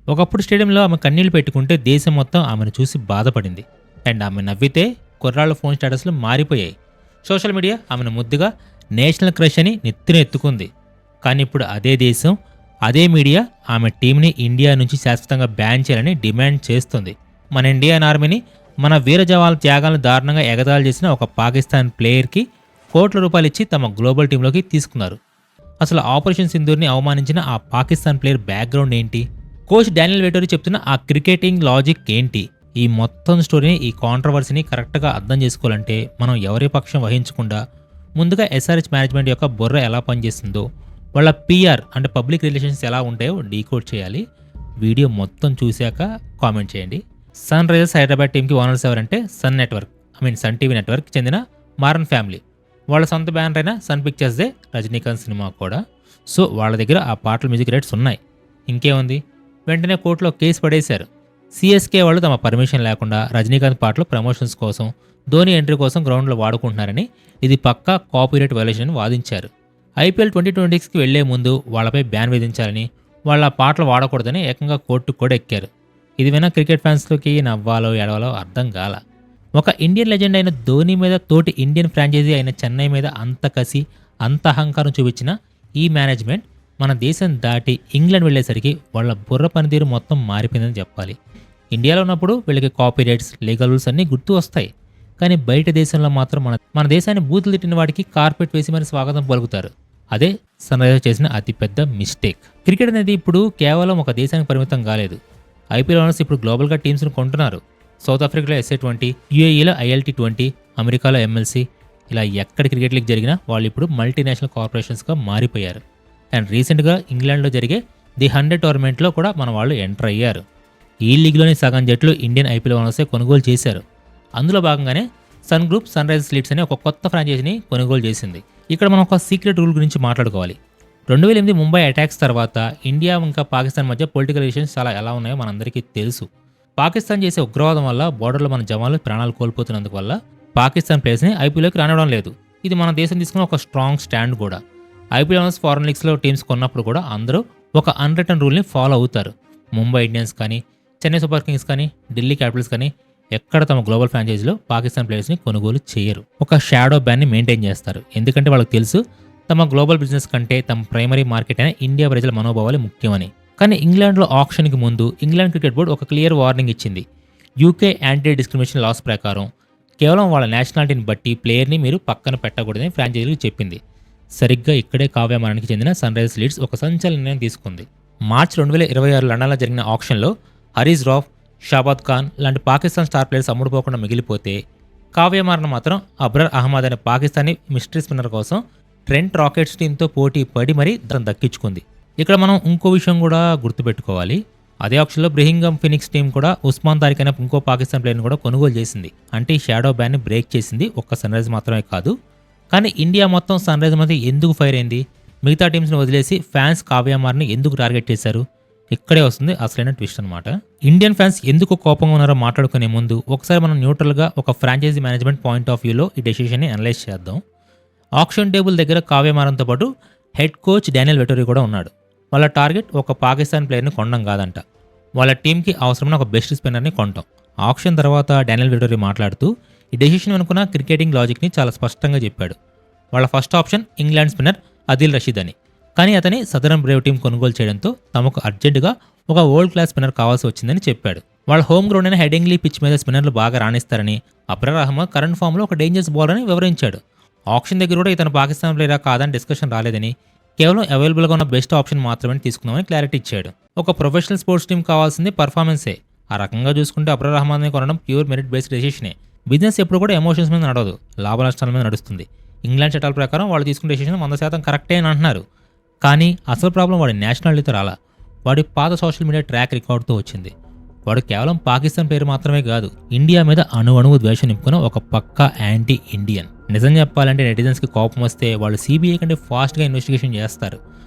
ఒకప్పుడు స్టేడియంలో ఆమె కన్నీళ్లు పెట్టుకుంటే దేశం మొత్తం ఆమెను చూసి బాధపడింది. అండ్ ఆమె నవ్వితే కుర్రాళ్ళ ఫోన్ స్టేటస్లు మారిపోయాయి. సోషల్ మీడియా ఆమెను ముద్దుగా నేషనల్ క్రష్ అని నెత్తిన ఎత్తుకుంది. కానీ ఇప్పుడు అదే దేశం, అదే మీడియా ఆమె టీంని ఇండియా నుంచి శాశ్వతంగా బ్యాన్ చేయాలని డిమాండ్ చేస్తుంది. మన ఇండియన్ ఆర్మీని, మన వీర జవాన్ల త్యాగాలను దారుణంగా ఎగతాళి చేసిన ఒక పాకిస్తాన్ ప్లేయర్కి కోట్ల రూపాయలు ఇచ్చి తమ గ్లోబల్ టీంలోకి తీసుకున్నారు. అసలు ఆపరేషన్ సింధూర్ని అవమానించిన ఆ పాకిస్తాన్ ప్లేయర్ బ్యాక్గ్రౌండ్ ఏంటి? కోచ్ డానియల్ వెటోరీ చెప్తున్న ఆ క్రికెటింగ్ లాజిక్ ఏంటి? ఈ మొత్తం స్టోరీని, ఈ కాంట్రవర్సీని కరెక్ట్గా అర్థం చేసుకోవాలంటే మనం ఎవరి పక్షం వహించకుండా ముందుగా ఎస్ఆర్హెచ్ మేనేజ్మెంట్ యొక్క బుర్ర ఎలా పనిచేస్తుందో, వాళ్ళ పిఆర్ అంటే పబ్లిక్ రిలేషన్స్ ఎలా ఉంటాయో డీకోడ్ చేయాలి. వీడియో మొత్తం చూశాక కామెంట్ చేయండి. సన్ రైజర్స్ హైదరాబాద్ టీంకి ఓనర్స్ ఎవరంటే సన్ టీవీ నెట్వర్క్ చెందిన మారన్ ఫ్యామిలీ. వాళ్ళ సొంత బ్యానర్ అయిన సన్ పిక్చర్స్దే రజనీకాంత్ సినిమా కూడా. సో వాళ్ళ దగ్గర ఆ పాటల మ్యూజిక్ రైట్స్ ఉన్నాయి. ఇంకేముంది, వెంటనే కోర్టులో కేసు పడేశారు. సిఎస్కే వాళ్ళు తమ పర్మిషన్ లేకుండా రజనీకాంత్ పాటలు ప్రమోషన్స్ కోసం, ధోని ఎంట్రీ కోసం గ్రౌండ్లో వాడుకుంటున్నారని, ఇది పక్కా కాపీరైట్ వైలేషన్ అని వాదించారు. ఐపీఎల్ 2026కి వెళ్లే ముందు వాళ్ళపై బ్యాన్ విధించాలని, వాళ్ళ పాటలు వాడకూడదని ఏకంగా కోర్టుకు కూడా ఎక్కారు. ఇది విన్న క్రికెట్ ఫ్యాన్స్లోకి నవ్వాలో ఏడవాలో అర్థం కాల. ఒక ఇండియన్ లెజెండ్ అయిన ధోని మీద తోటి ఇండియన్ ఫ్రాంచైజీ అయిన చెన్నై మీద అంత కసి, అంత అహంకారం చూపించిన ఈ మేనేజ్మెంట్ మన దేశం దాటి ఇంగ్లాండ్ వెళ్ళేసరికి వాళ్ళ బుర్ర పనితీరు మొత్తం మారిపోయిందని చెప్పాలి. ఇండియాలో ఉన్నప్పుడు వీళ్ళకి కాపీ రైట్స్, లీగల్ రూల్స్ అన్నీ గుర్తు వస్తాయి. కానీ బయట దేశంలో మాత్రం మన దేశాన్ని బూతులు తిట్టిన వాడికి కార్పెట్ వేసి మరి స్వాగతం పలుకుతారు. అదే సన్ రైజర్స్ చేసిన అతిపెద్ద మిస్టేక్. క్రికెట్ అనేది ఇప్పుడు కేవలం ఒక దేశానికి పరిమితం కాలేదు. ఐపీఎల్ ఓనర్స్ ఇప్పుడు గ్లోబల్గా టీమ్స్ను కొంటున్నారు. సౌత్ ఆఫ్రికాలో SA20, UAEలో ILT20, అమెరికాలో MLC, ఇలా ఎక్కడ క్రికెట్ లీగ్ జరిగినా వాళ్ళు ఇప్పుడు మల్టీనేషనల్ కార్పొరేషన్స్గా మారిపోయారు. అండ్ రీసెంట్గా ఇంగ్లాండ్లో జరిగే ది 100 టోర్నమెంట్లో కూడా మన వాళ్ళు ఎంటర్ అయ్యారు. ఈ లీగ్లోని సగం జట్లు ఇండియన్ ఐపీఎల్ ఓనర్సే కొనుగోలు చేశారు. అందులో భాగంగానే Sun Group Sunrisers Leeds అనే ఒక కొత్త ఫ్రాంచైజీని కొనుగోలు చేసింది. ఇక్కడ మనం ఒక సీక్రెట్ రూల్ గురించి మాట్లాడుకోవాలి. 2008 ముంబై అటాక్స్ తర్వాత ఇండియా ఇంకా పాకిస్తాన్ మధ్య పొలిటికల్ రిలేషన్స్ చాలా ఎలా ఉన్నాయో మనందరికీ తెలుసు. పాకిస్తాన్ చేసే ఉగ్రవాదం వల్ల బోర్డర్లో మన జవాన్లు ప్రాణాలు కోల్పోతున్నందుకు వల్ల పాకిస్తాన్ ప్లేయర్స్ని ఐపీఎల్లోకి రానివ్వడం లేదు. ఇది మన దేశం తీసుకున్న ఒక స్ట్రాంగ్ స్టాండ్ కూడా. ఐపీఎల్ ఓనర్స్ ఫారెన్ లీగ్స్లో టీమ్స్ కొన్నప్పుడు కూడా అందరూ ఒక అన్రిటర్న్ రూల్ని ఫాలో అవుతారు. ముంబై ఇండియన్స్ కానీ, చెన్నై సూపర్ కింగ్స్ కానీ, ఢిల్లీ క్యాపిటల్స్ కానీ ఎక్కడ తమ గ్లోబల్ ఫ్రాంచైజీలో పాకిస్తాన్ ప్లేయర్స్ని కొనుగోలు చేయరు. ఒక షాడో బ్యాన్ని మెయింటైన్ చేస్తారు. ఎందుకంటే వాళ్ళకి తెలుసు తమ గ్లోబల్ బిజినెస్ కంటే తమ ప్రైమరీ మార్కెట్ అయిన ఇండియా ప్రజల మనోభావాలు ముఖ్యమని. కానీ ఇంగ్లాండ్లో ఆక్షన్కి ముందు ఇంగ్లాండ్ క్రికెట్ బోర్డు ఒక క్లియర్ వార్నింగ్ ఇచ్చింది. యూకే యాంటీ డిస్క్రిమినేషన్ లాస్ ప్రకారం కేవలం వాళ్ళ నేషనాలిటీని బట్టి ప్లేయర్ని మీరు పక్కన పెట్టకూడదని ఫ్రాంచైజీలకు చెప్పింది. సరిగ్గా ఇక్కడే కావ్యమానానికి చెందిన సన్ రైజర్స్ లీడ్స్ ఒక సంచలన నిర్ణయం తీసుకుంది. మార్చి 2026 లండన్లో జరిగిన ఆక్షన్లో హరీజ్ రాఫ్, షాబాద్ ఖాన్ లాంటి పాకిస్తాన్ స్టార్ ప్లేయర్స్ అమ్ముడుపోకుండా మిగిలిపోతే కావ్యమారణ మాత్రం అబ్రార్ అహ్మద్ అనే పాకిస్తానీ మిస్టరీ స్పిన్నర్ కోసం ట్రెంట్ రాకెట్స్ టీంతో పోటీ పడి మరీ దాన్ని దక్కించుకుంది. ఇక్కడ మనం ఇంకో విషయం కూడా గుర్తుపెట్టుకోవాలి. అదే ఆప్షన్లో బ్రిహింగమ్ ఫినిక్స్ టీం కూడా ఉస్మాన్ తారిక్ అనే ఇంకో పాకిస్తాన్ ప్లేయర్ని కూడా కొనుగోలు చేసింది. అంటే ఈ షాడో బ్యాన్ని బ్రేక్ చేసింది ఒక్క సన్ రైజ్ మాత్రమే కాదు. కానీ ఇండియా మొత్తం సన్ రైజ్ మధ్య ఎందుకు ఫైర్ అయింది? మిగతా టీమ్స్ని వదిలేసి ఫ్యాన్స్ కావ్యమార్ని ఎందుకు టార్గెట్ చేశారు? ఇక్కడే వస్తుంది అసలైన ట్విస్ట్ అనమాట. ఇండియన్ ఫ్యాన్స్ ఎందుకు కోపంగా ఉన్నారో మాట్లాడుకునే ముందు ఒకసారి మనం న్యూట్రల్గా ఒక ఫ్రాంచైజీ మేనేజ్మెంట్ పాయింట్ ఆఫ్ వ్యూలో ఈ డెసిషన్ని అనలైజ్ చేద్దాం. ఆక్షన్ టేబుల్ దగ్గర కావ్యమారంతో పాటు హెడ్ కోచ్ డానియల్ వెటోరీ కూడా ఉన్నాడు. వాళ్ళ టార్గెట్ ఒక పాకిస్తాన్ ప్లేయర్ని కొనడం కాదంట, వాళ్ళ టీంకి అవసరమైన ఒక బెస్ట్ స్పిన్నర్ని కొంటాం. ఆక్షన్ తర్వాత డానియల్ వెటోరీ మాట్లాడుతూ ఈ డెసిషన్ వెనుకున్న క్రికెటింగ్ లాజిక్ని చాలా స్పష్టంగా చెప్పాడు. వాళ్ళ first option England spinner Adil Rashid అని. కానీ అతని సదరన్ బ్రేవ్ టీం కొనుగోలు చేయడంతో తమకు అర్జెంటుగా ఒక వరల్డ్ క్లాస్ స్పిన్నర్ కావాల్సి వచ్చిందని చెప్పాడు. వాళ్ళ హోమ్ గ్రౌండ్ అయిన హెడింగ్లీ పిచ్ మీద స్పిన్నర్లు బాగా రాణిస్తారని, అబ్రార్ అహ్మద్ కరెంట్ ఫామ్లో ఒక డేంజరస్ బౌలర్ అని వివరించాడు. ఆప్షన్ దగ్గర కూడా ఇతను పాకిస్తాన్ ప్లేయరా కాదని డిస్కషన్ రాలేదని, కేవలం అవైలబుల్గా ఉన్న బెస్ట్ ఆప్షన్ మాత్రమే తీసుకుందామని క్లారిటీ ఇచ్చాడు. ఒక ప్రొఫెషనల్ స్పోర్ట్స్ టీం కావాల్సింది పర్ఫార్మెన్సే. ఆ రకంగా చూసుకుంటే అబ్రార్ అహ్మద్ని కొనడం ప్యూర్ మెరిట్ బేస్డ్ డెసిషనే. బిజినెస్ ఎప్పుడు కూడా ఎమోషన్స్ మీద నడవదు, లాభ నష్టాల మీద నడుస్తుంది. ఇంగ్లాండ్ చట్టాల ప్రకారం వాళ్ళు తీసుకునే డెసిషన్ 100% కరెక్టే అని అంటున్నారు. కానీ అసలు ప్రాబ్లం వాడి నేషనాలిటీతో రాలా, వాడి పాత సోషల్ మీడియా ట్రాక్ రికార్డుతో వచ్చింది. వాడు కేవలం పాకిస్తాన్ పేరు మాత్రమే కాదు, ఇండియా మీద అణువణువు ద్వేషం నింపుకున్న ఒక పక్కా యాంటీ ఇండియన్. నిజం చెప్పాలంటే నెటిజన్స్కి కోపం వస్తే వాళ్ళు CBI కంటే ఫాస్ట్గా ఇన్వెస్టిగేషన్ చేస్తారు.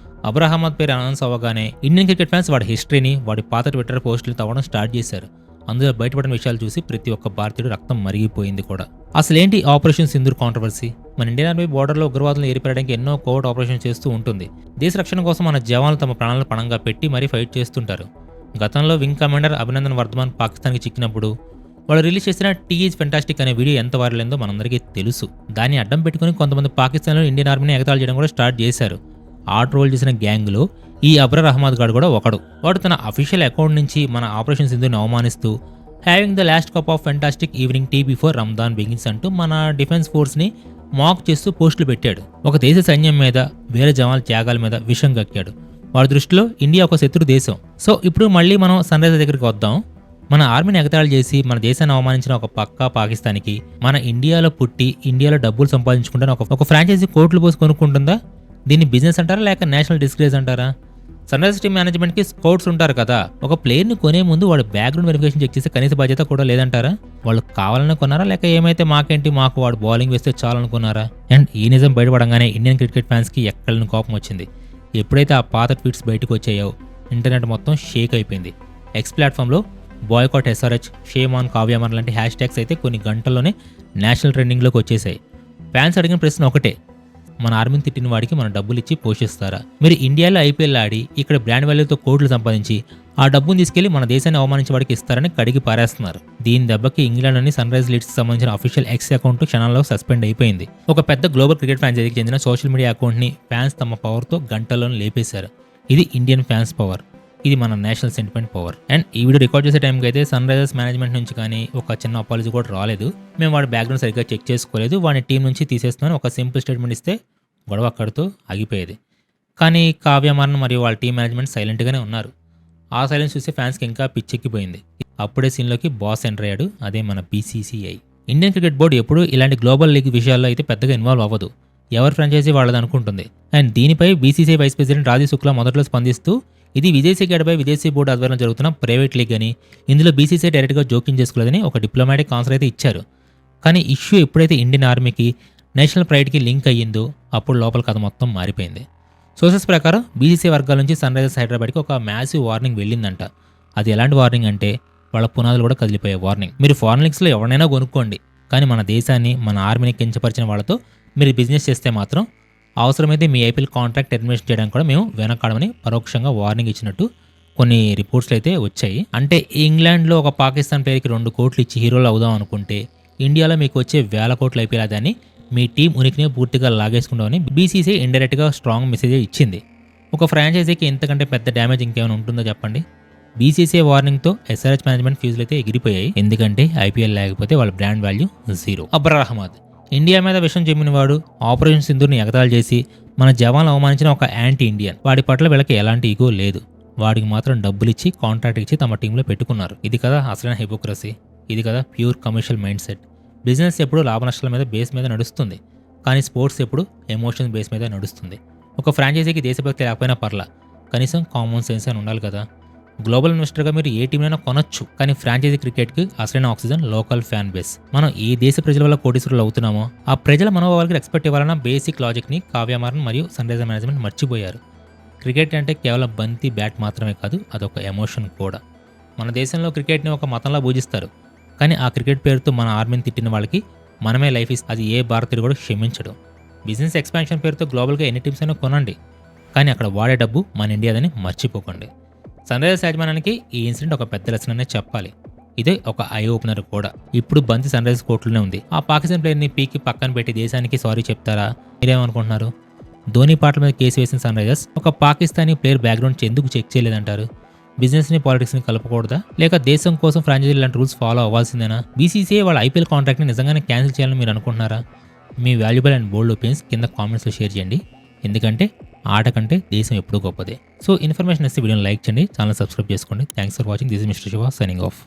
అబ్రార్ అహ్మద్ పేరు అనౌన్స్ అవ్వగానే ఇండియన్ క్రికెట్ ఫ్యాన్స్ వాడి హిస్టరీని, వాడి పాత ట్విట్టర్ పోస్టులు తవ్వడం స్టార్ట్ చేశారు. అందులో బయటపడిన విషయాలు చూసి ప్రతి ఒక్క భారతీయుడు రక్తం మరిగిపోయింది కూడా. అసలేంటి ఆపరేషన్ సింధూర్ కాంట్రవర్సీ? మన ఇండియన్ ఆర్మీ బోర్డర్లో ఉగ్రవాదులను ఏరిపేయడానికి ఎన్నో కోవర్ట్ ఆపరేషన్ చేస్తూ ఉంటుంది. దేశ రక్షణ కోసం మన జవాన్లు తమ ప్రాణాలను పణంగా పెట్టి మరీ ఫైట్ చేస్తుంటారు. గతంలో వింగ్ కమాండర్ అభినందన్ వర్ధమాన్ పాకిస్తాన్కి చిక్కినప్పుడు వాళ్ళు రిలీజ్ చేసిన టీ ఈజ్ ఫెంటాస్టిక్ అనే వీడియో ఎంత వైరల్ అయిందో మనందరికీ తెలుసు. దాన్ని అడ్డం పెట్టుకుని కొంతమంది పాకిస్తాన్లో ఇండియన్ ఆర్మీని ఎగతాళి చేయడం కూడా స్టార్ట్ చేశారు. ఆ ట్రోల్ చేసిన గ్యాంగ్లో ఈ అబ్రార్ అహ్మద్ గాడు కూడా ఒకడు. వాడు తన అఫీషియల్ అకౌంట్ నుంచి మన ఆపరేషన్ సింధుని అవమానిస్తూ having the last cup of fantastic evening tea before Ramzan begins అంటూ మన డిఫెన్స్ ఫోర్స్ని మాక్ చేస్తూ పోస్టులు పెట్టాడు. ఒక దేశ సైన్యం మీద, వేరే జవాన్ల త్యాగాల మీద విషం కక్కాడు. వాడి దృష్టిలో ఇండియా ఒక శత్రు దేశం. సో ఇప్పుడు మళ్ళీ మనం సన్ రైజర్ దగ్గరికి వద్దాం. మన ఆర్మీని ఎగతాళి చేసి మన దేశాన్ని అవమానించిన ఒక పక్కా పాకిస్తాన్కి మన ఇండియాలో పుట్టి ఇండియాలో డబ్బులు సంపాదించుకుంటే ఒక ఫ్రాంచైజీ కోట్లు పోసి కొనుక్కుంటుందా? దీన్ని బిజినెస్ అంటారా లేక నేషనల్ డిస్గ్రేస్ అంటారా? సన్ రైజర్స్ టీమ్ మేనేజ్మెంట్కి స్కౌట్స్ ఉంటారు కదా, ఒక ప్లేయర్ని కొనే ముందు వాడు బ్యాక్గ్రౌండ్ వెరిఫికేషన్ చెక్ చేసే కనీస బాధ్యత కూడా లేదంటారా? వాళ్ళు కావాలని కొన్నారా లేక ఏమైతే మాకేంటి మాకు వాడు బౌలింగ్ వేస్తే చాలనుకున్నారా? అండ్ ఈ నిజం బయటపడంగానే ఇండియన్ క్రికెట్ ఫ్యాన్స్కి ఎక్కడని కోపం వచ్చింది. ఎప్పుడైతే ఆ పాత ట్వీట్స్ బయటకు వచ్చాయో ఇంటర్నెట్ మొత్తం షేక్ అయిపోయింది. ఎక్స్ ప్లాట్ఫామ్లో బాయ్కాట్ ఎస్ఆర్హెచ్, షేమ్ ఆన్ కావ్యమర్ లాంటి హ్యాష్ ట్యాగ్స్ అయితే కొన్ని గంటల్లోనే నేషనల్ ట్రెండింగ్లోకి వచ్చేసాయి. ఫ్యాన్స్ అడిగిన ప్రశ్న ఒకటే, మన ఆర్మీని తిట్టిన వాడికి మనం డబ్బులు ఇచ్చి పోషిస్తారా? మీరు ఇండియాలో ఐపీఎల్ ఆడి ఇక్కడ బ్రాండ్ వాల్యూతో కోట్లు సంపాదించి ఆ డబ్బును తీసుకెళ్లి మన దేశాన్ని అవమానించే వాడికి ఇస్తారని కడిగి పారేస్తున్నారు. దీని దెబ్బకి ఇంగ్లాండ్లోని సన్ రైజ్ లీడ్స్కి సంబంధించిన అఫీషియల్ ఎక్స్ అకౌంట్ క్షణాల్లో సస్పెండ్ అయిపోయింది. ఒక పెద్ద గ్లోబల్ క్రికెట్ ఫ్రాంచైజీకి చెందిన సోషల్ మీడియా అకౌంట్ని ఫ్యాన్స్ తమ పవర్తో గంటల్లోనే లేపేశారు. ఇది ఇండియన్ ఫ్యాన్స్ పవర్, ఇది మన నేషనల్ సెంటిమెంట్ పవర్. అండ్ ఈ వీడియో రికార్డ్ చేసే టైంకి అయితే సన్ రైజర్స్ మేనేజ్మెంట్ నుంచి కానీ ఒక చిన్న అపాలజీ కూడా రాలేదు. మేము వాడి బ్యాక్గ్రౌండ్ సరిగ్గా చెక్ చేసుకోలేదు, వాడిని టీం నుంచి తీసేస్తున్నాను ఒక సింపుల్ స్టేట్మెంట్ ఇస్తే గొడవ అక్కడితో ఆగిపోయేది. కానీ కావ్యమారన్ మరియు వాళ్ళ టీం మేనేజ్మెంట్ సైలెంట్గానే ఉన్నారు. ఆ సైలెన్స్ చూస్తే ఫ్యాన్స్కి ఇంకా పిచ్చెక్కిపోయింది. అప్పుడే సీన్లోకి బాస్ ఎంటర్ అయ్యాడు, అదే మన బీసీసీఐ. ఇండియన్ క్రికెట్ బోర్డు ఎప్పుడు ఇలాంటి గ్లోబల్ లీగ్ విషయాల్లో అయితే పెద్దగా ఇన్వాల్వ్ అవ్వదు, ఎవరి ఫ్రాంచైజీ వాళ్ళది అనుకుంటుంది. అండ్ దీనిపై BCCI vice president Rajiv Shukla మొదట్లో స్పందిస్తూ ఇది విదేశీ గడపై విదేశీ బోర్డు ఆధ్వర్యంలో జరుగుతున్న ప్రైవేట్ లీగ్ అని, ఇందులో బీసీసీఐ డైరెక్ట్గా జోక్యం చేసుకోలేదని ఒక డిప్లొమాటిక్ ఆన్సర్ అయితే ఇచ్చారు. కానీ ఇష్యూ ఎప్పుడైతే ఇండియన్ ఆర్మీకి నేషనల్ ప్రైడ్కి లింక్ అయ్యిందో అప్పుడు లోపల కథ మొత్తం మారిపోయింది. సోర్సెస్ ప్రకారం బీసీసీ వర్గాల నుంచి సన్ రైజర్స్ హైదరాబాద్కి ఒక మ్యాసివ్ వార్నింగ్ వెళ్ళిందంట. అది ఎలాంటి వార్నింగ్ అంటే వాళ్ళ పునాదులు కూడా కదిలిపోయే వార్నింగ్. మీరు ఫారెన్ లీగ్స్లో ఎవరినైనా కొనుక్కోండి, కానీ మన దేశాన్ని మన ఆర్మీని కించపరిచిన వాళ్ళతో మీరు బిజినెస్ చేస్తే మాత్రం అవసరమైతే మీ ఐపీఎల్ కాంట్రాక్ట్ టెర్మినేషన్ చేయడానికి కూడా మేము వెనకాడమని పరోక్షంగా వార్నింగ్ ఇచ్చినట్టు కొన్ని రిపోర్ట్స్లు అయితే వచ్చాయి. అంటే ఇంగ్లాండ్లో ఒక పాకిస్తాన్ ప్లేయర్కి 2 కోట్లు ఇచ్చి హీరోలు అవుదాం అనుకుంటే ఇండియాలో మీకు వచ్చే 1000 కోట్లు ఐపీఎల్ అదని మీ టీం ఉనికిని పూర్తిగా లాగేసుకుంటామని బీసీసీ ఇండైరెక్ట్గా స్ట్రాంగ్ మెసేజ్ ఇచ్చింది. ఒక ఫ్రాంచైజీకి ఇంతకంటే పెద్ద డ్యామేజ్ ఇంకేమైనా ఉంటుందో చెప్పండి? బీసీసీ వార్నింగ్తో ఎస్ఆర్హెచ్ మేనేజ్మెంట్ ఫ్యూజులు అయితే ఎగిరిపోయాయి. ఎందుకంటే ఐపీఎల్ లేకపోతే వాళ్ళ brand value 0. Abrar Ahmed India మీద విషం చెమ్మినవాడు, ఆపరేషన్ సింధూర్ని ఎగతాళి చేసి మన జవాన్లు అవమానించిన ఒక యాంటీ ఇండియన్. వాడి పట్ల వీళ్ళకి ఎలాంటి ఈగో లేదు. వాడికి మాత్రం డబ్బులు ఇచ్చి కాంట్రాక్ట్ ఇచ్చి తమ టీంలో పెట్టుకున్నారు. ఇది కదా అసలైన హిపోక్రసీ, ఇది కదా pure commercial mind set. Business ఎప్పుడు లాభ నష్టాల మీద బేస్ మీద నడుస్తుంది, కానీ స్పోర్ట్స్ ఎప్పుడు ఎమోషన్స్ బేస్ మీద నడుస్తుంది. ఒక ఫ్రాంచైజీకి దేశభక్తి లేకపోయినా పర్లా, కనీసం కామన్ సెన్స్ అని ఉండాలి కదా. గ్లోబల్ ఇన్వెస్టర్గా మీరు ఏ టీంనైనా కొనొచ్చు, కానీ ఫ్రాంచైజీ క్రికెట్కి అసలైన ఆక్సిజన్ లోకల్ ఫ్యాన్ బేస్. మనం ఏ దేశ ప్రజల వల్ల కోటీశ్వరులు అవుతున్నామో ఆ ప్రజల మనోభావాలకి రెస్పెక్ట్ ఇవ్వాలన్న బేసిక్ లాజిక్ని కావ్యమారన్ మరియు సన్ రైజర్ మేనేజ్మెంట్ మర్చిపోయారు. క్రికెట్ అంటే కేవలం బంతి బ్యాట్ మాత్రమే కాదు, అదొక ఎమోషన్ కూడా. మన దేశంలో క్రికెట్ని ఒక మతంలా పూజిస్తారు, కానీ ఆ క్రికెట్ పేరుతో మన ఆర్మీని తిట్టిన వాళ్ళకి మనమే లైఫ్ ఇస్తే అది ఏ భారతీయుడు కూడా క్షమించడం. బిజినెస్ ఎక్స్పాన్షన్ పేరుతో గ్లోబల్గా ఎన్ని టీమ్స్ అయినా కొనండి, కానీ అక్కడ వాడే డబ్బు మన ఇండియాదని మర్చిపోకండి. సన్ రైజర్స్ యాజమాన్యానికి ఈ ఇన్సిడెంట్ ఒక పెద్ద లెసన్ అనే చెప్పాలి. ఇదే ఒక ఐ ఓపెనర్ కూడా. ఇప్పుడు బంతి సన్ రైజర్స్ కోర్టులోనే ఉంది. ఆ పాకిస్తాన్ ప్లేయర్ని పీకి పక్కన పెట్టి దేశానికి సారీ చెప్తారా? మీరేమనుకుంటున్నారు? ధోని పాటల మీద కేసు వేసిన సన్ రైజర్స్ ఒక పాకిస్తానీ ప్లేయర్ బ్యాక్గ్రౌండ్ ఎందుకు చెక్ చేయలేదంటారు? బిజినెస్ని పాలిటిక్స్ని కలపకూడదా, లేక దేశం కోసం ఫ్రాంచైజీ లాంటి రూల్స్ ఫాలో అవ్వాల్సిందేనా? బీసీసీఐ వాళ్ళ ఐపీఎల్ కాంట్రాక్ట్ని నిజంగానే క్యాన్సిల్ చేయాలని మీరు అనుకుంటున్నారా? మీ వాల్యుబుల్ అండ్ బోల్డ్ ఒపీనియన్స్ కింద కామెంట్స్లో షేర్ చేయండి. ఎందుకంటే ఆట కంటే దేశం ఎప్పుడూ గొప్పదే. సో ఇన్ఫర్మేషన్ ఇస్తే వీడియోని లైక్ చేయండి, ఛానల్ సబ్స్క్రైబ్ చేసుకోండి. Thanks for watching. This is mister Shiva signing off.